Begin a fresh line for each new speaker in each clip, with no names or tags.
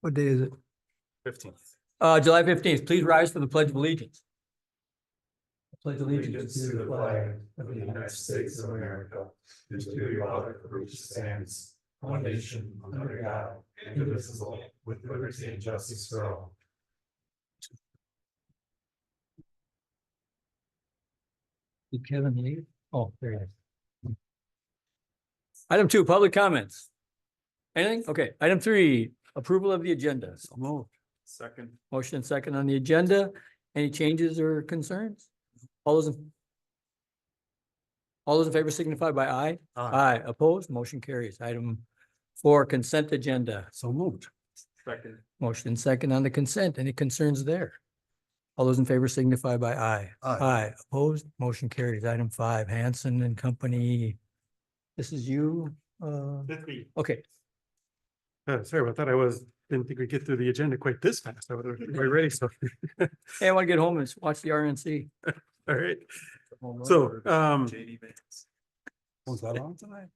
What day is it?
15th.
July 15th, please rise for the Pledge of Allegiance. Pledge
Allegiance to the flag of the United States of America, and to the republic for which it stands, one nation, under God, indivisible, with liberty and justice for all.
Did Kevin leave? Oh, there he is. Item 2, public comments. Anything? Okay. Item 3, approval of the agenda. So moved.
Second.
Motion and second on the agenda. Any changes or concerns? All those in favor signify by aye. Aye. Opposed? Motion carries. Item 4, consent agenda. So moved.
Second.
Motion and second on the consent. Any concerns there? All those in favor signify by aye.
Aye.
Opposed? Motion carries. Item 5, Hanson and Company. This is you?
That's me.
Okay.
Sorry about that. Didn't think we'd get through the agenda quite this fast. I was ready. So,
Hey, I want to get home and watch the RNC.
all right. So,
JD Vance.
Was that on tonight?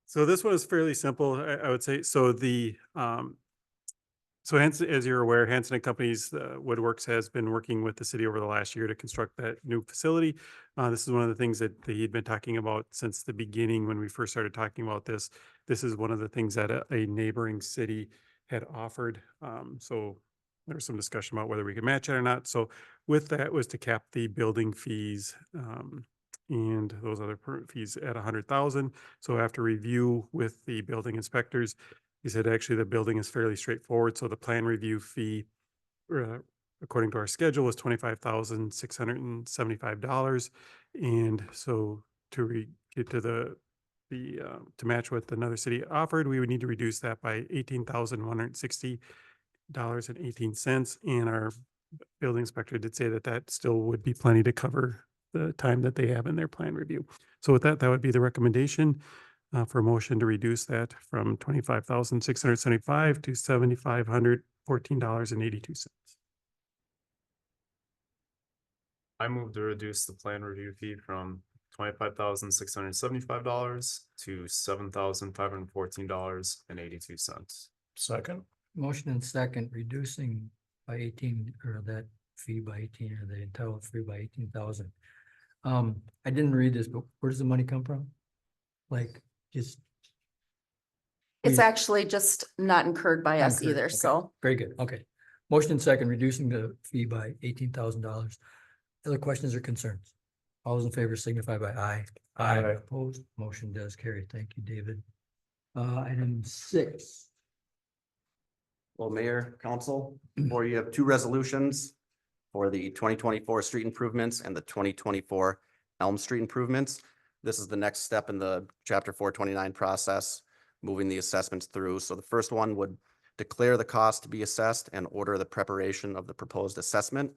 so this one is fairly simple, I would say. So so Hanson, as you're aware, Hanson and Companies, Woodworks has been working with the city over the last year to construct that new facility. This is one of the things that he'd been talking about since the beginning when we first started talking about this. This is one of the things that a neighboring city had offered. So there was some discussion about whether we could match it or not. So with that was to cap the building fees and those other fees at 100,000. So after review with the building inspectors, he said actually the building is fairly straightforward. So the plan review fee, according to our schedule, was $25,675. And so to get to to match what another city offered, we would need to reduce that by $18,160.18. And our building inspector did say that that still would be plenty to cover the time that they have in their plan review. So with that, that would be the recommendation for a motion to reduce that from $25,675 to $7,514.82.
I move to reduce the plan review fee from $25,675 to $7,514.82.
Second.
Motion and second, reducing by 18, or that fee by 18, or the entire fee by 18,000. I didn't read this, but where does the money come from? Like, just.
It's
we-
actually just not incurred by us
Incurred,
either,
okay.
so.
Very good. Okay. Motion and second, reducing the fee by $18,000. Other questions or concerns? All those in favor signify by aye.
Aye.
Opposed? Motion does carry. Thank you, David. Item 6.
Well, Mayor, Council, or you have two resolutions for the 2024 street improvements and the 2024 Elm Street improvements. This is the next step in the Chapter 429 process, moving the assessments through. So the first one would declare the cost to be assessed and order the preparation of the proposed assessment.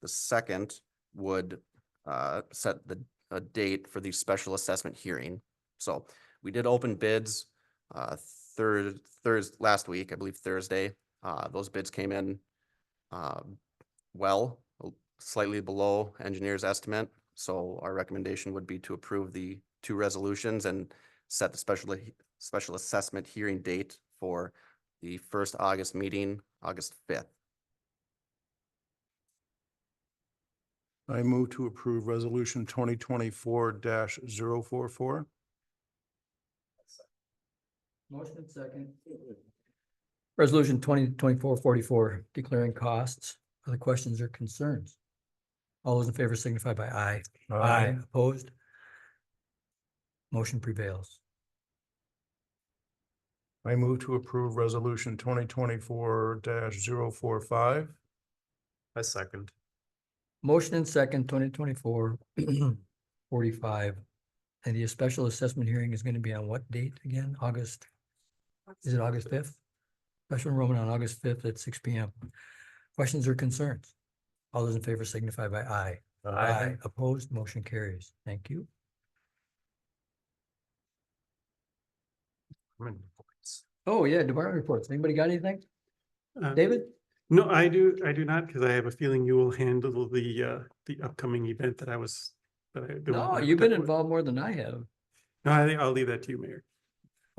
The second would set a date for the special assessment hearing. So we did open bids last week, I believe Thursday. Those bids came in slightly below engineer's estimate. So our recommendation would be to approve the two resolutions and set the special assessment hearing date for the first August meeting, August 5th.
I move to approve resolution 2024-044.
Motion and second. Resolution 2024-44, declaring costs. Other questions or concerns? All those in favor signify by aye. Opposed? Motion prevails.
I move to approve resolution 2024-045.
I second.
Motion and second, 2024-45. And the special assessment hearing is going to be on what date again? August? Is it August 5th? Special enrollment on August 5th at 6 p.m. Questions or concerns? All those in favor signify by aye. Opposed? Motion carries. Thank you. Oh, yeah, department reports. Anybody got anything? David?
No, I do not, because I have a feeling you will handle the upcoming event that
No, you've been involved more than I have.
No, I think I'll leave that to you, Mayor.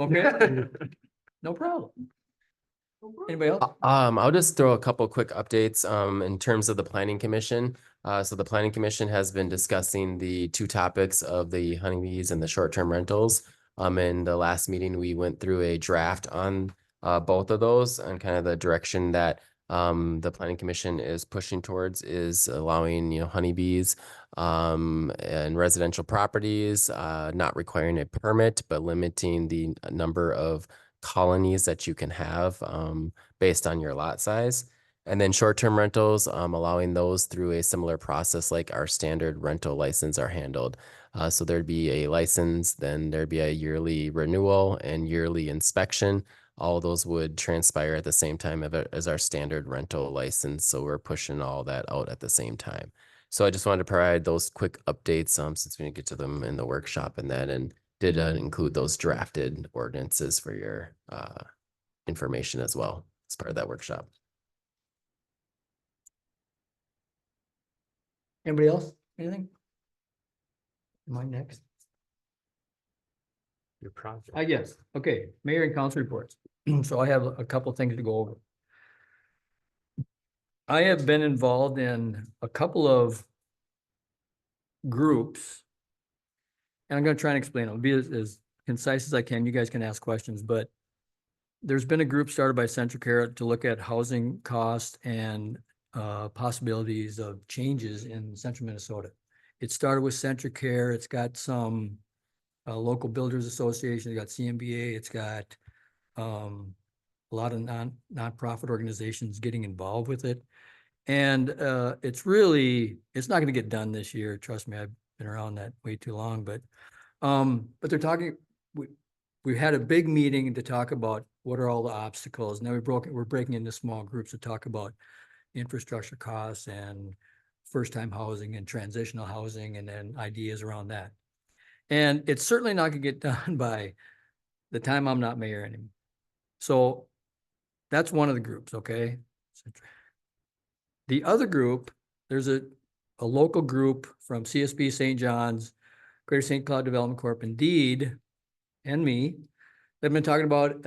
Okay, no problem. Anybody else?
I'll just throw a couple quick updates in terms of the planning commission. So the planning commission has been discussing the two topics of the honeybees and the short-term rentals. In the last meeting, we went through a draft on both of those and kind of the direction that the planning commission is pushing towards is allowing, honeybees and residential properties, not requiring a permit, but limiting the number of colonies that you can have based on your lot size. And then short-term rentals, allowing those through a similar process like our standard rental license are handled. So there'd be a license, then there'd be a yearly renewal and yearly inspection. All of those would transpire at the same time as our standard rental license. So we're pushing all that out at the same time. So I just wanted to provide those quick updates since we didn't get to them in the workshop and did include those drafted ordinances for your information as well as part of that workshop.
Anybody else? Anything? Am I next?
Your project.
I guess. Okay, mayor and council reports. So I have a couple things to go over. I have been involved in a couple of groups. And I'm gonna try and explain them, be as concise as I can. You guys can ask questions, but there's been a group started by CentraCare to look at housing costs and possibilities of changes in central Minnesota. It started with CentraCare. It's got some local builders association, it's got CMBA, it's got a lot of nonprofit organizations getting involved with it. And it's not gonna get done this year. Trust me, I've been around that way too long, but they're talking, we had a big meeting to talk about what are all the obstacles. Now we're breaking into small groups to talk about infrastructure costs and first-time housing and transitional housing and then ideas around that. And it's certainly not gonna get done by the time I'm not mayor anymore. So that's one of the groups, okay? The other group, there's a local group from CSB St. John's, Greater St. Cloud Development Corp, Indeed, and me. They've been talking about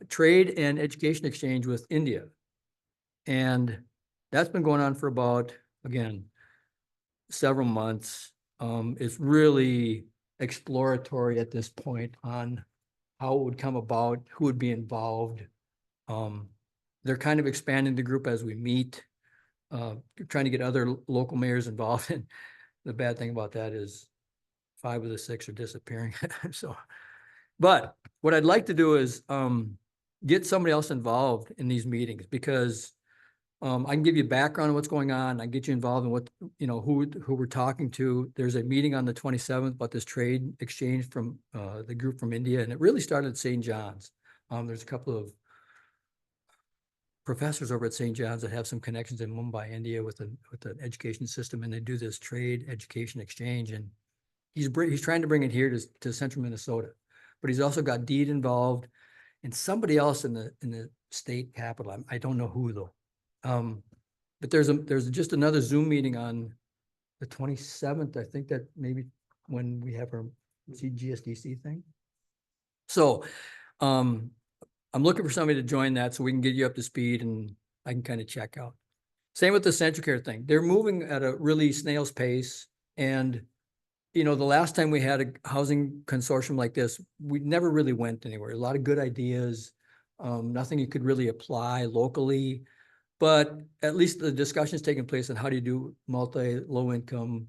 trade and education exchange with India. And that's been going on for about, again, several months. It's really exploratory at this point on how it would come about, who would be involved. They're kind of expanding the group as we meet, trying to get other local mayors involved. And the bad thing about that is 5 of the 6 are disappearing. So, but what I'd like to do is get somebody else involved in these meetings because I can give you background on what's going on. I can get you involved in what, who we're talking to. There's a meeting on the 27th about this trade exchange from the group from India, and it really started at St. John's. There's a couple of professors over at St. John's that have some connections in Mumbai, India with the education system, and they do this trade education exchange. And he's trying to bring it here to central Minnesota, but he's also got Deed involved and somebody else in the state capital. I don't know who though. But there's just another Zoom meeting on the 27th. I think that maybe when we have our GSDC thing. So, I'm looking for somebody to join that so we can get you up to speed and I can kind of check out. Same with the CentraCare thing. They're moving at a really snail's pace. And, the last time we had a housing consortium like this, we never really went anywhere. A lot of good ideas, nothing you could really apply locally. But at least the discussion's taking place on how do you do low income,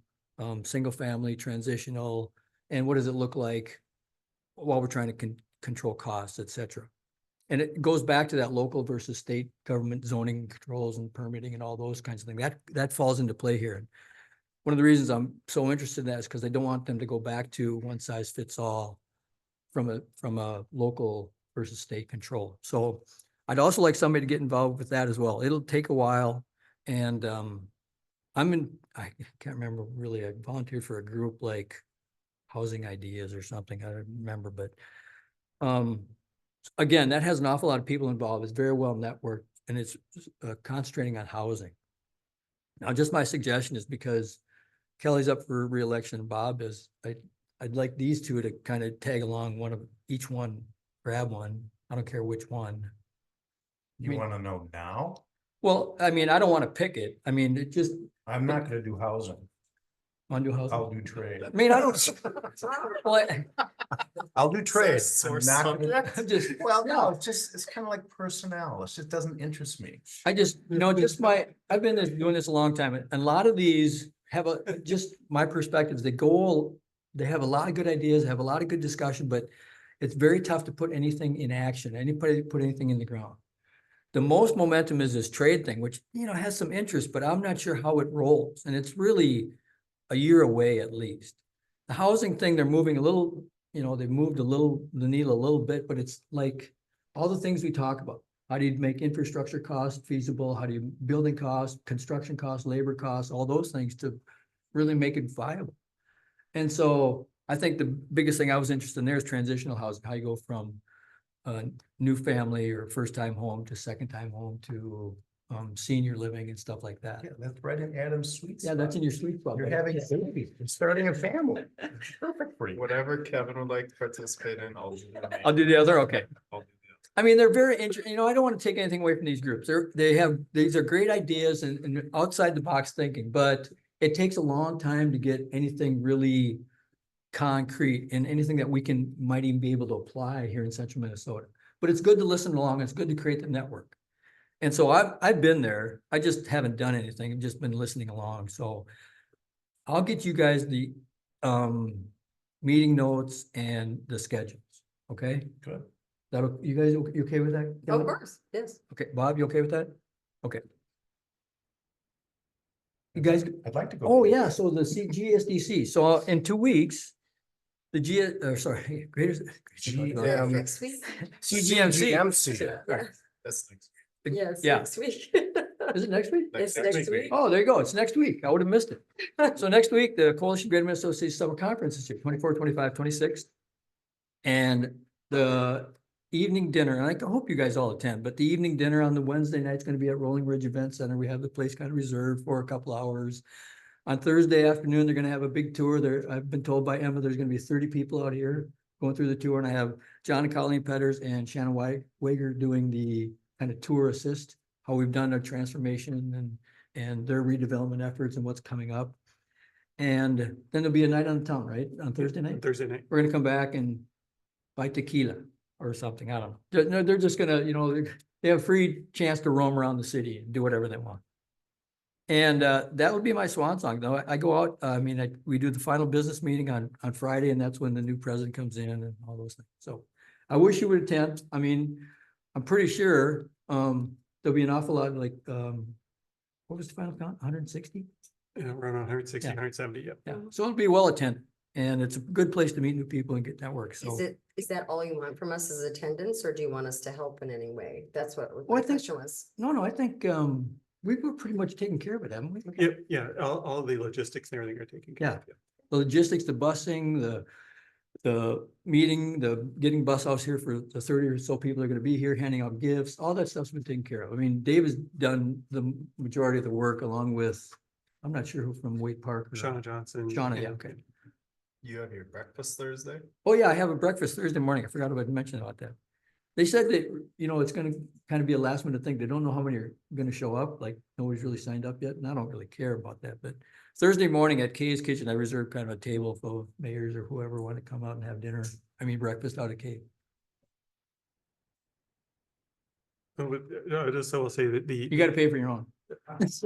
single family, transitional, and what does it look like while we're trying to control costs, et cetera. And it goes back to that local versus state government zoning controls and permitting and all those kinds of things. That falls into play here. And one of the reasons I'm so interested in that is because I don't want them to go back to one size fits all from a local versus state control. So I'd also like somebody to get involved with that as well. It'll take a while. And I can't remember really, I volunteered for a group like Housing Ideas or something, I don't remember, but again, that has an awful lot of people involved. It's very well networked and it's concentrating on housing. Now, just my suggestion is because Kelly's up for re-election and Bob is, I'd like these two to kind of tag along each one, grab one. I don't care which one.
You
mean-
wanna know now?
Well, I mean, I don't want to pick it. I mean, it just,
I'm not gonna do housing.
want to do housing.
I'll do trade.
I mean, I don't. Well,
I'll do trade. I'm
Source
not
something.
gonna-
I'm just,
Well, no, it's just, it's kind of like personnel. It just doesn't interest me.
I just, I've been doing this a long time, and a lot of these have just my perspectives, they have a lot of good ideas, have a lot of good discussion, but it's very tough to put anything in action, put anything in the ground. The most momentum is this trade thing, which, has some interest, but I'm not sure how it rolls, and it's really a year away at least. The housing thing, they're moving a little, they've moved the needle a little bit, but it's like all the things we talk about. How do you make infrastructure costs feasible? How do you building costs, construction costs, labor costs, all those things to really make it viable? And so I think the biggest thing I was interested in there is transitional housing, how you go from a new family or first time home to second time home to senior living and stuff like that.
Yeah, that's right in Adam's sweet
Yeah,
spot.
that's in your sweet spot.
You're
buddy.
having a baby, you're starting a family. Perfect for you.
Whatever Kevin would like to participate in, I'll do.
I'll do the other, okay.
I'll do
I mean, they're very interesting, I don't want to take anything away from these groups. These are great ideas and outside the box thinking, but it takes a long time to get anything really concrete and anything that might even be able to apply here in central Minnesota. But it's good to listen along. It's good to create the network. And so I've been there. I just haven't done anything. I've just been listening along. So I'll get you guys the meeting notes and the schedules. Okay?
Good.
You guys, you okay with that?
Of
Kelly?
course, yes.
Okay, Bob, you okay with that? Okay. You guys,
I'd like to go.
oh yeah, so the GSDC, so in 2 weeks, the greater.
GM.
Next week?
CGMC.
That's next
Yes,
Yeah.
next week.
Is it next week?
It's next week.
Oh, there you go. It's next week. I would have missed it. So next week, the Coalition Greater Minnesota Association Summer Conference is here, 24, 25, 26. And the evening dinner, and I hope you guys all attend, but the evening dinner on the Wednesday night is going to be at Rolling Ridge Event Center. We have the place kind of reserved for a couple hours. On Thursday afternoon, they're going to have a big tour there. I've been told by Emma, there's going to be 30 people out here going through the tour. And I have John and Colleen Petters and Shannon Wager doing the kind of tour assist, how we've done our transformation and their redevelopment efforts and what's coming up. And then there'll be a night on the town, right? On Thursday night?
Thursday night.
We're gonna come back and buy tequila or something. I don't know. They're just gonna, they have free chance to roam around the city and do whatever they want. And that would be my swan song, though. I go out, we do the final business meeting on Friday, and that's when the new president comes in and all those things. So I wish you would attend. I mean, I'm pretty sure there'll be an awful lot like, what was the final count? 160?
Yeah, around 160,
Yeah.
170, yeah.
Yeah, so it'll be well attended, and it's a good place to meet new people and get network, so.
Is that all you want from us is attendance, or do you want us to help in any way? That's what
Well,
my
I think-
question was.
No, I think we were pretty much taking care of it, haven't we?
Yeah, all the logistics and everything are taken care of.
The logistics, the busing, the meeting, the getting bus house here for the 30 or so people that are gonna be here, handing out gifts, all that stuff's been taken care of. I mean, Dave has done the majority of the work along with, I'm not sure who from Wade Park. or-
Shauna Johnson.
Shauna, yeah,
and-
okay.
You have your breakfast Thursday?
Oh, yeah, I have a breakfast Thursday morning. I forgot about to mention about that. They said that, it's gonna kind of be a last minute thing. They don't know how many are gonna show up, like nobody's really signed up yet, and I don't really care about that, but Thursday morning at Kay's Kitchen, I reserved kind of a table full of mayors or whoever want to come out and have breakfast out of Kay.
No, just so we'll say that
You gotta pay for your own. That's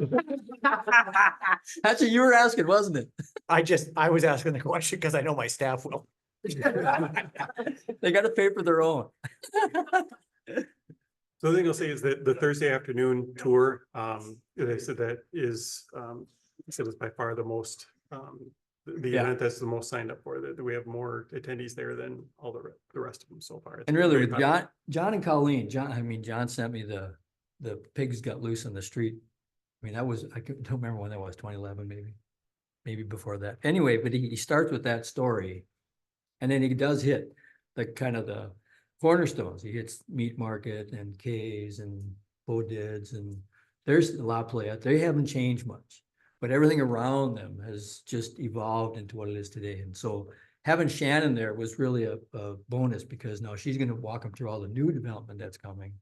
what you were asking, wasn't it?
I was asking the question because I know my staff will.
They gotta pay for their own.
So the thing I'll say is that the Thursday afternoon tour, they said that is, they said it's by far the most, the
Yeah.
event that's the most signed up for, that we have more attendees there than all the rest of them so far. It's
And really,
very
with
popular.
John and Colleen, John sent me the pigs got loose in the street. I mean, I don't remember when that was, 2011, maybe before that. Anyway, but he starts with that story. And then he does hit the kind of the cornerstones. He hits Meat Market and K's and Bodids, and there's a lot of play out there. They haven't changed much, but everything around them has just evolved into what it is today. And so having Shannon there was really a bonus, because now she's going to walk them through all the new development that's coming.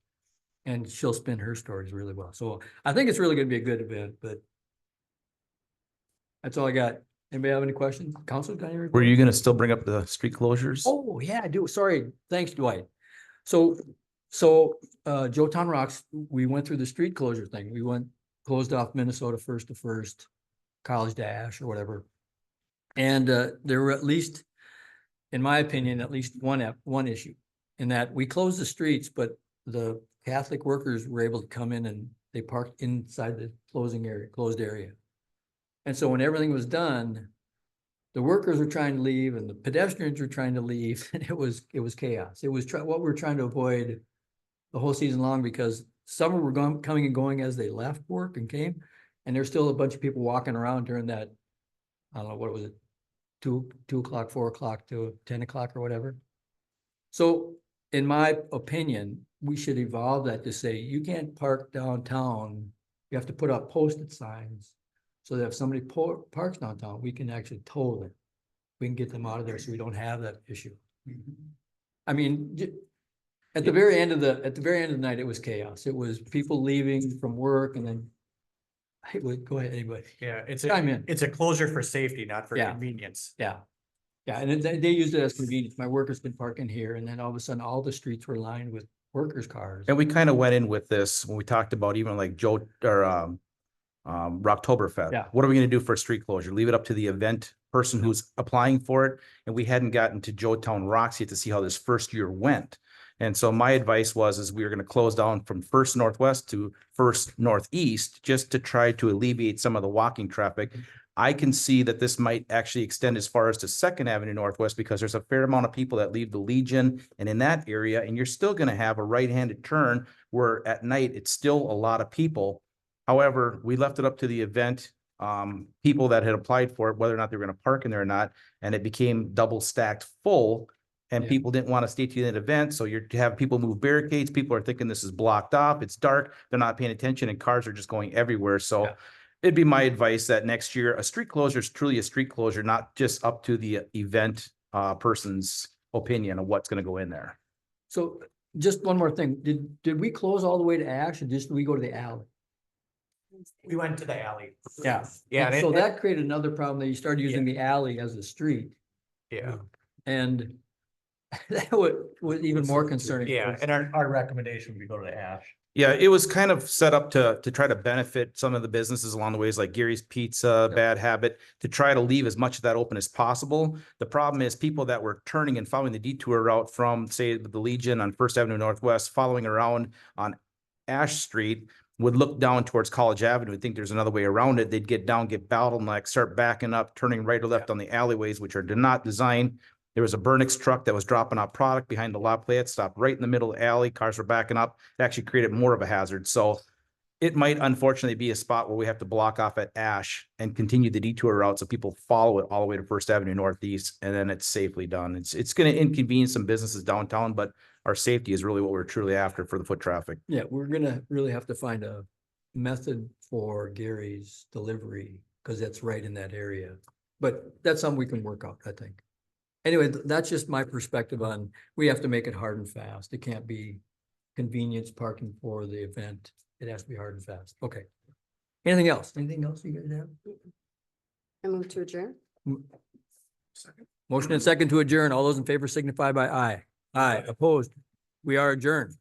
And she'll spin her stories really well. So I think it's really gonna be a good event, but that's all I got. Anybody have any questions? Council, got any?
Were
reports?
you gonna still bring up the street closures?
Oh, yeah, I do. Sorry. Thanks, Dwight. So, Joe Town Rocks, we went through the street closure thing. We closed off Minnesota First to First, College Dash or whatever. And, there were at least, in my opinion, at least one issue in that we closed the streets, but the Catholic workers were able to come in and they parked inside the closed area. And so when everything was done, the workers were trying to leave and the pedestrians were trying to leave, and it was chaos. It was what we were trying to avoid the whole season long, because some were coming and going as they left work and came, and there's still a bunch of people walking around during that, I don't know, what was it? 2 o'clock, 4 o'clock to 10 o'clock or whatever. So in my opinion, we should evolve that to say, you can't park downtown. You have to put up posted signs so that if somebody parks downtown, we can actually tow them. We can get them out of there so we don't have that issue. I mean, at the very end of the night, it was chaos. It was people leaving from work and then, go ahead, anybody.
Yeah,
Chime in.
it's a closure for safety, not for
Yeah.
convenience.
Yeah. Yeah, and they used it as convenience. My workers been parking here, and then all of a sudden, all the streets were lined with workers' cars.
And we kind of went in with this when we talked about even like Joe or Rocktoberfest.
Yeah.
What are we gonna do for a street closure? Leave it up to the event person who's applying for it. And we hadn't gotten to Joe Town Rocks yet to see how this first year went. And so my advice was we were gonna close down from First Northwest to First Northeast, just to try to alleviate some of the walking traffic. I can see that this might actually extend as far as to Second Avenue Northwest, because there's a fair amount of people that leave the Legion and in that area, and you're still gonna have a right-handed turn where at night, it's still a lot of people. However, we left it up to the event, people that had applied for it, whether or not they were gonna park in there or not, and it became double stacked full. And
Yeah.
people didn't want to stay to the event, so you have people move barricades, people are thinking this is blocked off, it's dark, they're not paying attention, and cars are just going everywhere, so.
Yeah.
It'd be my advice that next year, a street closure is truly a street closure, not just up to the event person's opinion of what's gonna go in there.
So just one more thing. Did we close all the way to Ash, or just we go to the alley?
We went to the alley.
Yeah.
Yeah.
So that created another problem, that you started using the alley as a street,
Yeah,
and that was even more concerning.
yeah, and our recommendation would be go to the Ash.
Yeah, it was kind of set up to try to benefit some of the businesses along the ways, like Gary's Pizza, Bad Habit, to try to leave as much of that open as possible. The problem is people that were turning and following the detour route from, say, the Legion on First Avenue Northwest, following around on Ash Street, would look down towards College Avenue and think there's another way around it. They'd get down, get bottlenecked, start backing up, turning right or left on the alleyways, which are not designed. There was a Burnix truck that was dropping off product behind the La Playa, stopped right in the middle of the alley. Cars were backing up. It actually created more of a hazard. So it might unfortunately be a spot where we have to block off at Ash and continue the detour route so people follow it all the way to First Avenue Northeast, and then it's safely done. It's going to inconvenience some businesses downtown, but our safety is really what we're truly after for the foot traffic.
Yeah, we're gonna really have to find a method for Gary's delivery, because that's right in that area. But that's something we can work out, I think. Anyway, that's just my perspective on, we have to make it hard and fast. It can't be convenience parking for the event. It has to be hard and fast. Okay. Anything else? Anything else you guys have?
I move to adjourn.
Motion and second to adjourn. All those in favor signify by aye. Aye, opposed. We are adjourned.